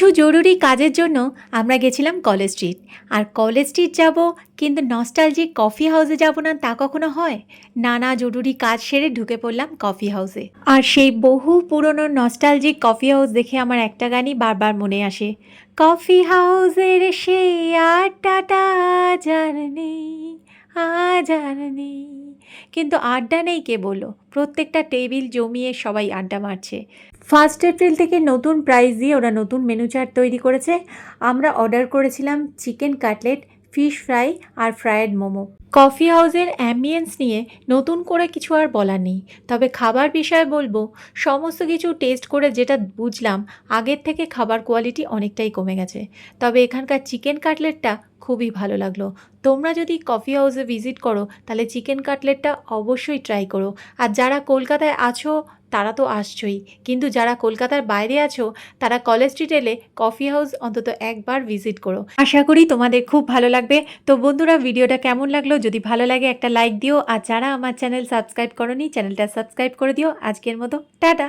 কিছু জরুরি কাজের জন্য আমরা গেছিলাম কলেজ স্ট্রিট। আর কলেজ স্ট্রিট যাব, কিন্তু নস্টালজিক কফি হাউসে যাব না তা কখনো হয়? নানা জরুরি কাজ সেরে ঢুকে পড়লাম কফি হাউসে। আর সেই বহু পুরনো নস্টালজিক কফি হাউস দেখে আমার একটা গানই বারবার মনে আসে, কফি হাউসের সেই আড্ডাটা আজ আর নেই, আজ আর নেই। কিন্তু আড্ডা নেই কে বললো? প্রত্যেকটা টেবিল জমিয়ে সবাই আড্ডা মারছে। 1 এপ্রিল থেকে নতুন প্রাইস দিয়ে ওরা নতুন মেনু চার্ট তৈরি করেছে। আমরা অর্ডার করেছিলাম চিকেন কাটলেট, ফিশ ফ্রাই আর ফ্রায়েড মোমো। কফি হাউসের অ্যাম্বিয়েন্স নিয়ে নতুন করে কিছু আর বলার নেই, তবে খাবার বিষয়ে বলবো, সমস্ত কিছু টেস্ট করে যেটা বুঝলাম, আগের থেকে খাবার কোয়ালিটি অনেকটাই কমে গেছে। তবে এখানকার চিকেন কাটলেটটা খুবই ভালো লাগলো। তোমরা যদি কফি হাউসে ভিজিট করো তাহলে চিকেন কাটলেটটা অবশ্যই ট্রাই করো। আর যারা কলকাতায় আছো তারা তো আসছোই, কিন্তু যারা কলকাতার বাইরে আছো তারা কলেজ স্ট্রিট এলে কফি হাউস অন্তত একবার ভিজিট করো। আশা করি তোমাদের খুব ভালো লাগবে। তো বন্ধুরা, ভিডিওটা কেমন লাগলো? যদি ভালো লাগে একটা লাইক দিও, আর যারা আমার চ্যানেল সাবস্ক্রাইব করোনি চ্যানেলটা সাবস্ক্রাইব করে দিও। আজকের মতো টাটা।